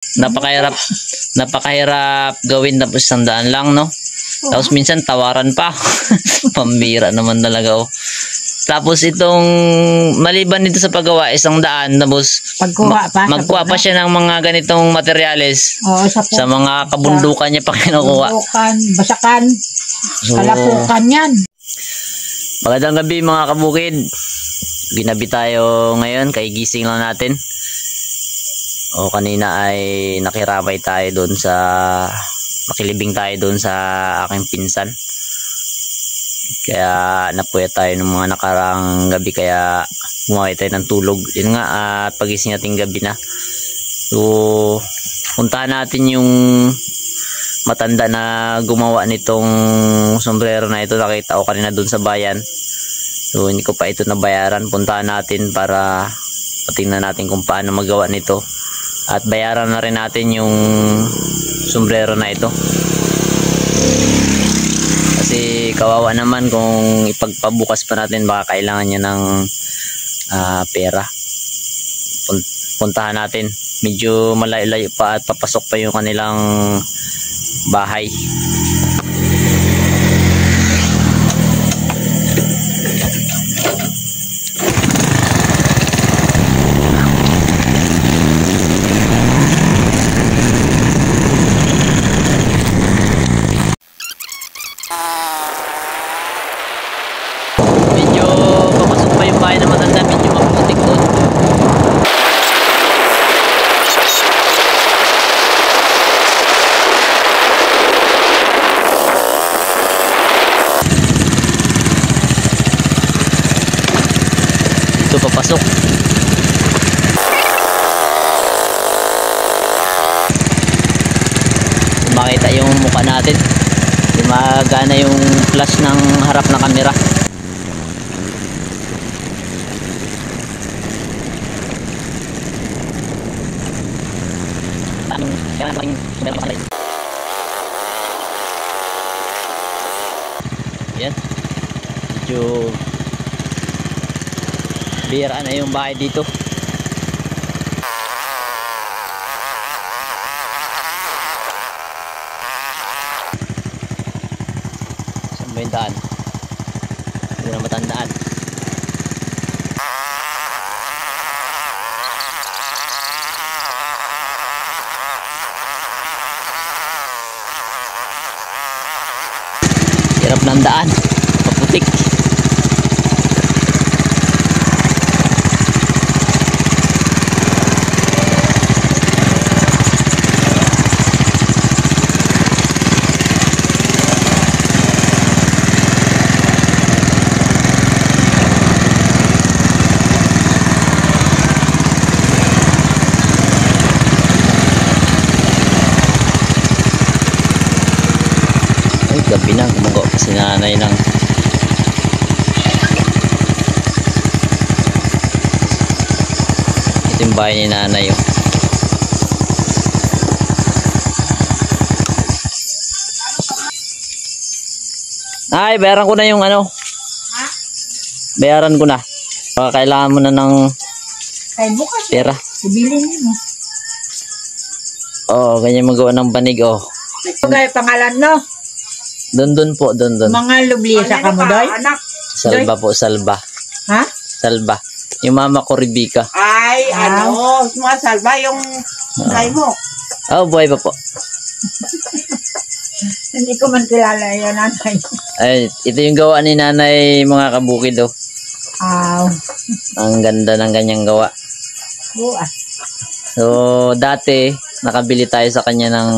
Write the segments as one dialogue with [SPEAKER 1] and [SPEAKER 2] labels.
[SPEAKER 1] Napakahirap, napakahirap gawin, tapos 100 lang, no? Tapos minsan tawaran pa. Pambira naman talaga, oh. Tapos itong maliban dito sa paggawa 100, tapos magkuha pa siya ng mga ganitong materyales.
[SPEAKER 2] Oo,
[SPEAKER 1] sa mga kabundukan niya pa kinukuha.
[SPEAKER 2] Kabundukan, basakan, kalapukan yan.
[SPEAKER 1] Magandang gabi mga kabukid. Ginabi tayo ngayon, kaigising lang natin. O kanina ay nakirabay tayo doon sa, nakilibing tayo doon sa aking pinsan. Kaya napuyat tayo ng mga nakarang gabi, kaya bumaway tayo ng tulog. Yun nga, at pagising natin gabi na. So, puntahan natin yung matanda na gumawa nitong sombrero na ito. Nakita ko kanina doon sa bayan. So, hindi ko pa ito nabayaran. Puntahan natin para patingnan natin kung paano magawa nito. At bayaran na rin natin yung sombrero na ito. Kasi kawawa naman kung ipagpabukas pa natin, baka kailangan niya ng pera. Puntahan natin. Medyo malayo-layo pa at papasok pa yung kanilang bahay. Medyo papasok pa yung bahay na matanda, medyo maputik doon. Ito papasok. Makita yung mukha natin. Hindi magana yung flash ng harap ng kamera. Yan. Medyo bira na yung bahay dito. Saan ba yung daan? Hindi na matandaan. Hirap ng daan, paputik. Gabi na, gumagawa pa si nanay ng ito yung bahay ni nanay, oh. Ay, bayaran ko na yung ano. Ha? Bayaran ko na. Baka kailangan mo na ng
[SPEAKER 2] bukas
[SPEAKER 1] pera.
[SPEAKER 2] ibilin mo.
[SPEAKER 1] Oo, ganyan magawa ng banig, oh.
[SPEAKER 2] Ito gaya pangalan, no?
[SPEAKER 1] Doon po, doon.
[SPEAKER 2] Mga lublisa ka mo, Doy?
[SPEAKER 1] Salba po, salba.
[SPEAKER 2] Ha?
[SPEAKER 1] Salba. Yung mama ko, Rebecca.
[SPEAKER 3] Ay, ano, mga salba yung buhay mo.
[SPEAKER 1] Oh, buhay pa po.
[SPEAKER 2] Hindi ko man kilala yun, nanay.
[SPEAKER 1] Ay, ito yung gawa ni nanay, mga kabukid, oh. Ang ganda ng kanyang gawa.
[SPEAKER 2] Buas.
[SPEAKER 1] So, dati, nakabili tayo sa kanya ng...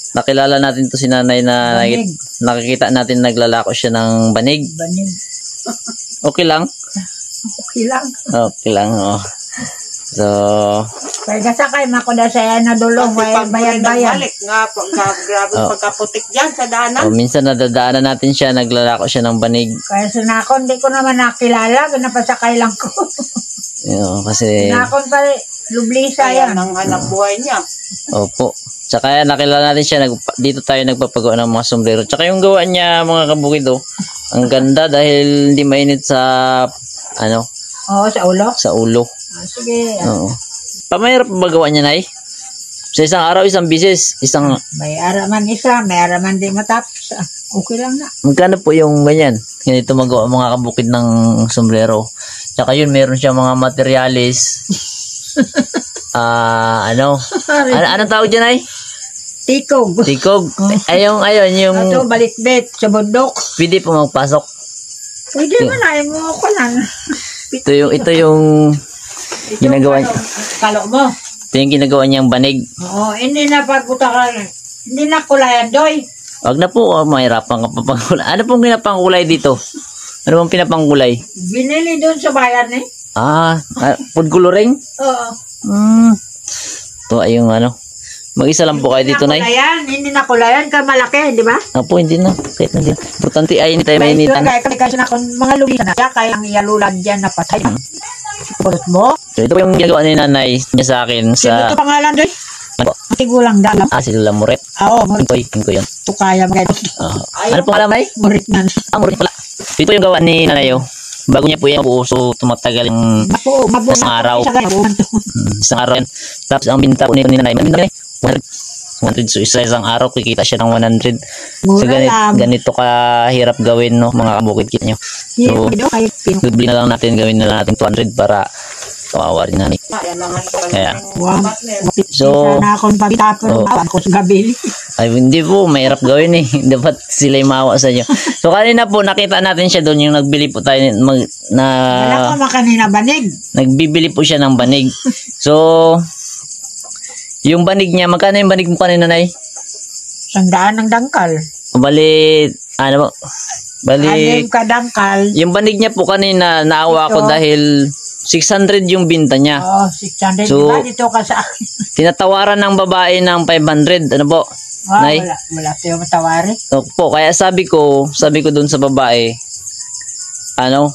[SPEAKER 1] Nakilala natin to si nanay na nakikita natin naglalako siya ng banig.
[SPEAKER 2] Banig.
[SPEAKER 1] Okay lang?
[SPEAKER 2] Okay lang.
[SPEAKER 1] Okay lang, oh. So,
[SPEAKER 2] kaya gasakay makuda siya na dulong, bayan-bayan.
[SPEAKER 3] Balik nga, grabe pagkaputik dyan sa daanan.
[SPEAKER 1] Oh, minsan nadadaanan natin siya, naglalako siya ng banig.
[SPEAKER 2] Kaya sinakon, hindi ko naman nakilala, napasakay lang ko.
[SPEAKER 1] Kasi...
[SPEAKER 2] Sinakon pa, lublisa yan.
[SPEAKER 3] Ang hanap buhay niya.
[SPEAKER 1] Opo. Tsaka nakilala natin siya, dito tayo nagpapagawa ng mga sombrero. Tsaka yung gawa niya, mga kabukid, oh, ang ganda dahil hindi mainit sa,
[SPEAKER 2] Oo, sa ulo?
[SPEAKER 1] Sa ulo.
[SPEAKER 2] Sige.
[SPEAKER 1] Oo. Pamahirap ba gawa niya, Nay? Sa isang araw, isang bisis, isang...
[SPEAKER 2] May araman isa, may araman di matapos. Okay lang na.
[SPEAKER 1] Magkano po yung ganyan? Ganito magawa mga kabukid ng sombrero. Tsaka yun, meron siya mga materialis. Anong tawag dyan ay?
[SPEAKER 2] Tikog.
[SPEAKER 1] Tikog. Ayun, yung...
[SPEAKER 2] Ito, balitbit sa bundok.
[SPEAKER 1] Pwede po magpasok.
[SPEAKER 2] Pwede mo na, mo ko lang.
[SPEAKER 1] Ito yung ginagawa niya.
[SPEAKER 2] Kalo mo.
[SPEAKER 1] Ito yung ginagawa niyang banig.
[SPEAKER 2] Oo, hindi na pagkutakan. Hindi na kulayan, Doy.
[SPEAKER 1] Wag na po, mahirapan ka pa pangkulay. Ano pong pinapangkulay dito? Ano pong pinapangkulay?
[SPEAKER 2] Binili doon sa bayan eh.
[SPEAKER 1] Food coloring?
[SPEAKER 2] Oo.
[SPEAKER 1] Ito ay yung ano. Mag-isa lang po kayo dito, Nay.
[SPEAKER 2] Hindi na kulayan, ka malaki, di ba?
[SPEAKER 1] Apo, hindi na. Kahit na din. Importante ay hindi tayo mainitan.
[SPEAKER 2] Kasi na kung mga lulisan na, kaya ang iyalulan dyan na patay. Pulot mo.
[SPEAKER 1] So, ito po yung ginagawa ni Nanay niya sa akin
[SPEAKER 2] Sino
[SPEAKER 1] sa...
[SPEAKER 2] ito pangalan, Doy?
[SPEAKER 1] Ano po?
[SPEAKER 2] Tigulang dalam.
[SPEAKER 1] Si Lola Moret.
[SPEAKER 2] Oo,
[SPEAKER 1] Inkoy yun.
[SPEAKER 2] ito kaya mga ito.
[SPEAKER 1] Ano pong alam, Nay?
[SPEAKER 2] Murit na.
[SPEAKER 1] Moret pala. Ito yung gawa ni Nanay, oh. Bago niya po yung uso, tumatagal yung isang araw. Isang araw yan. Tapos ang binta po ni Nanay, 100. So isang araw kikita siya ng 100. So ganito kahirap gawin, no, mga kabukid kit nyo. So bibili na lang natin, gawin na lang natin 200 para kawawa rin Nanay. Kaya so
[SPEAKER 2] sana akong pagtapon ko sa gabi.
[SPEAKER 1] ay hindi po, mahirap gawin eh. Dapat sila yung maawa sa inyo. So kanina po nakita natin siya doon, yung nagbili po tayo
[SPEAKER 2] Wala ko makanina banig.
[SPEAKER 1] nagbibili po siya ng banig. So yung banig niya, magkano yung banig mo kanina, Nay?
[SPEAKER 2] 100 ng dangkal.
[SPEAKER 1] Bali, ano po? Bali,
[SPEAKER 2] Anim ka dangkal.
[SPEAKER 1] yung banig niya po kanina, naawa ko dahil 600 yung binta niya.
[SPEAKER 2] Oo, 600.
[SPEAKER 1] So,
[SPEAKER 2] Diba dito ka sa akin?
[SPEAKER 1] Tinatawaran ng babae ng 500. Ano po? Nay?
[SPEAKER 2] Wala tayo matawari.
[SPEAKER 1] So, po, kaya sabi ko doon sa babae, ano,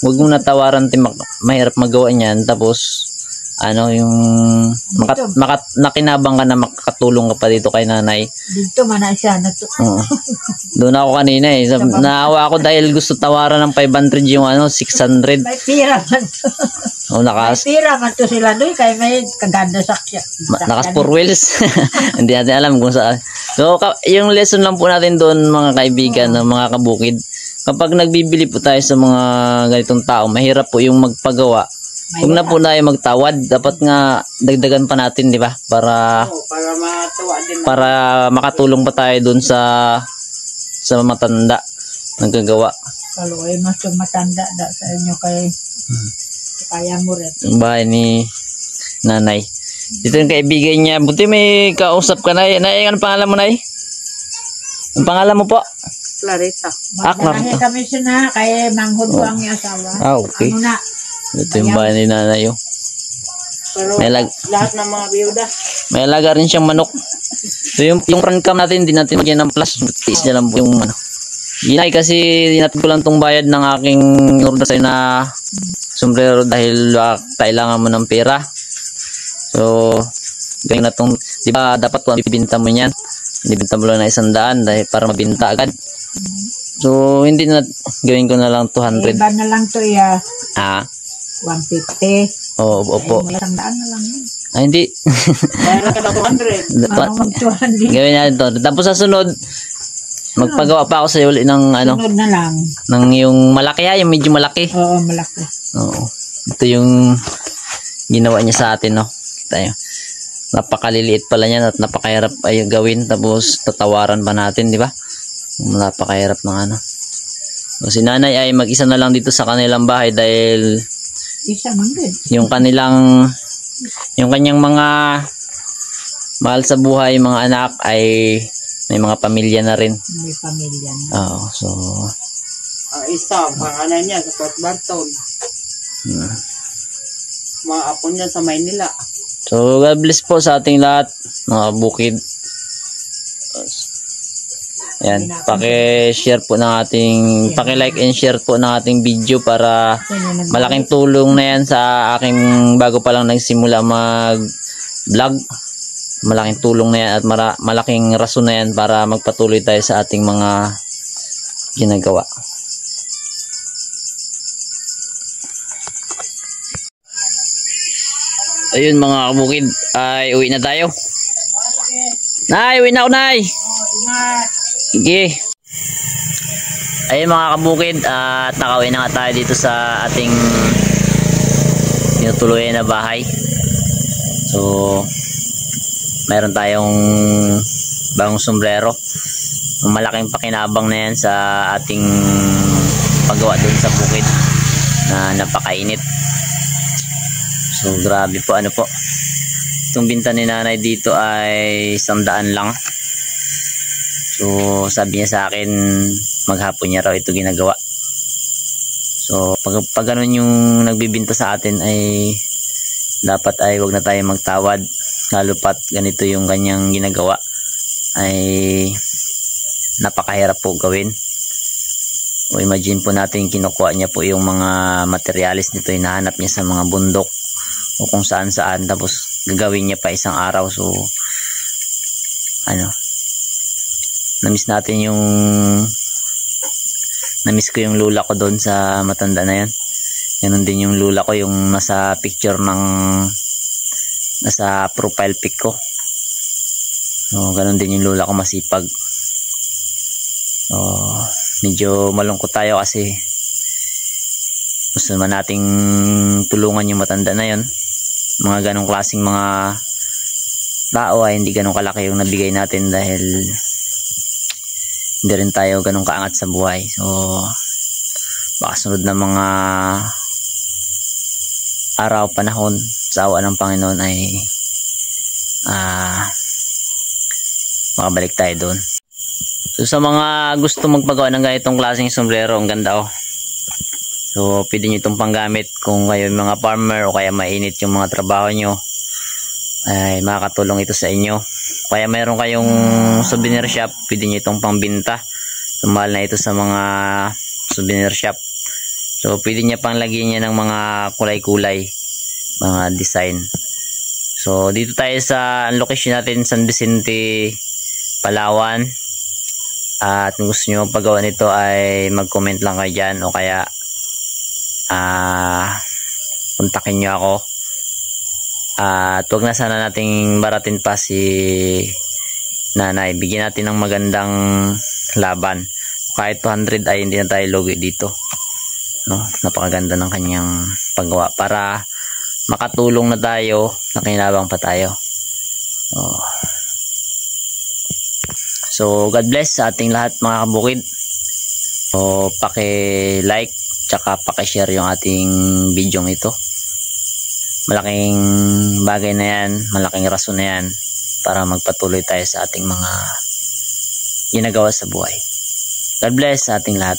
[SPEAKER 1] huwag mo natawaran, mahirap magawa niyan. Tapos, ano, yung nakinabang ka na makakatulong ka pa dito kay Nanay.
[SPEAKER 2] Dito man na siya.
[SPEAKER 1] Doon ako kanina eh. Naawa ako dahil gusto tawaran ng 500 yung ano, 600.
[SPEAKER 2] May pira man to. May pira man to sila doon. Kaya may kaganda sakya.
[SPEAKER 1] Nakas 4 wheels. Hindi natin alam kung saan. So, yung lesson lang po natin doon, mga kaibigan, mga kabukid. Kapag nagbibili po tayo sa mga ganitong tao, mahirap po yung magpagawa. Huwag na po tayo magtawad. Dapat nga dagdagan pa natin, di ba? Para
[SPEAKER 3] matuwa din.
[SPEAKER 1] Para makatulong pa tayo doon sa matanda naggagawa.
[SPEAKER 2] Kaluoy mas yung matanda da sa inyo kaya mo rin.
[SPEAKER 1] Yung bahay ni Nanay. Ito yung kaibigan niya. Buti may kausap ka, Nay. Nay, ano pangalan mo, Nay? Ang pangalan mo po?
[SPEAKER 3] Clarita.
[SPEAKER 2] Magdanahe kami siya na kaya manghod ko ang asawa.
[SPEAKER 1] Okay.
[SPEAKER 2] Ano na?
[SPEAKER 1] Ito yung bahay ni Nanay.
[SPEAKER 3] Pero lahat ng mga biyuda.
[SPEAKER 1] May alaga rin siyang manok. So yung front cam natin, hindi natin magyan ng plus. Tiis niya lang po yung ano. Ginay kasi dinatid ko lang tong bayad ng aking order sa'yo na sombrero dahil kailangan mo ng pera. So, ganyan na tong, di ba dapat kung ibinta mo yan. Ibinta mo lang na 100 dahil para mabinta agad. So, hindi na, gawin ko na lang 200.
[SPEAKER 2] Iba na lang to 150.
[SPEAKER 1] Opo.
[SPEAKER 2] Ay, daan na lang yun.
[SPEAKER 1] Hindi.
[SPEAKER 3] Mayroon ka na 200.
[SPEAKER 1] Gawin natin to. Tapos sa sunod, magpagawa pa ako sa iyo ulit ng ano.
[SPEAKER 2] Sunod na lang.
[SPEAKER 1] Ng yung malaki yung medyo malaki.
[SPEAKER 2] Oo, malaki.
[SPEAKER 1] Oo. Ito yung ginawa niya sa atin, no. Tayo. Napakaliliit pala niyan at napakahirap ay gawin, tapos tatawaran pa natin, di ba? Napakahirap ng ano. So, si Nanay ay mag-isa na lang dito sa kanilang bahay dahil
[SPEAKER 2] isa man din.
[SPEAKER 1] yung kanyang mga mahal sa buhay, mga anak ay may mga pamilya na rin.
[SPEAKER 2] May pamilya na.
[SPEAKER 1] Oo, so
[SPEAKER 3] isa, pangalan niya sa Port Barton. Mga apo niya sa Maynila.
[SPEAKER 1] So, God bless po sa ating lahat, mga bukid. Ayan, paki-share po ng ating, paki-like and share po ng ating video para malaking tulong na yan sa aking bago pa lang nagsimula mag-vlog. Malaking tulong na yan at malaking rason na yan para magpatuloy tayo sa ating mga ginagawa. Ayun mga kabukid, ay uwi na tayo. Nay, uwi na ako, Nay. Sige. Ayun mga kabukid, at nakauwi na nga tayo dito sa ating tinutuluyan na bahay. So, mayroon tayong bagong sombrero. Malaking pakinabang na yan sa ating paggawa doon sa bukid na napakainit. So, grabe po, ano po. Itong binta ni nanay dito ay 100 lang. So, sabi niya sa akin, maghapon niya raw ito ginagawa. So, pag ganun yung nagbibinta sa atin ay dapat ay wag na tayo magtawad. Lalo pat ganito yung kanyang ginagawa ay napakahirap po gawin. O imagine po natin kinukuha niya po yung mga materialis nito, hinahanap niya sa mga bundok o kung saan saan, tapos gagawin niya pa isang araw. So, ano, namiss natin yung namiss ko yung lula ko doon sa matanda na yan. Ganun din yung lula ko, yung nasa picture ng nasa profile pic ko. So, ganun din yung lula ko, masipag. So, medyo malungkot tayo kasi gusto naman nating tulungan yung matanda na yon. Mga ganong klaseng mga tao ay hindi ganong kalaki yung nabigay natin dahil hindi rin tayo ganong kaangat sa buhay. So, baka sunod na mga araw, panahon, sa awa ng Panginoon ay makabalik tayo doon. So, sa mga gusto magpagawa ng ganitong klaseng sombrero, ang ganda oh. So, pwede nyo itong panggamit kung kayo mga farmer o kaya mainit yung mga trabaho nyo, ay makakatulong ito sa inyo. Kaya mayroon kayong souvenir shop, pwede nyo itong pangbinta. Mahal na ito sa mga souvenir shop. So, pwede niya pang lagyan niya ng mga kulay-kulay, mga design. So, dito tayo sa location natin, San Vicente, Palawan. At kung gusto nyo paggawa nito ay mag-comment lang kayo dyan o kaya kontakin nyo ako. At huwag na sana nating baratin pa si nanay. Bigyan natin ng magandang laban. Kahit 200 ay hindi na tayo lugi dito. No? Napakaganda ng kanyang paggawa para makatulong na tayo, nakinabang pa tayo. So, God bless sa ating lahat mga kabukid. So, paki-like tsaka paki-share yung ating video ito. Malaking bagay na yan, malaking rason na yan para magpatuloy tayo sa ating mga ginagawa sa buhay. God bless sa ating lahat.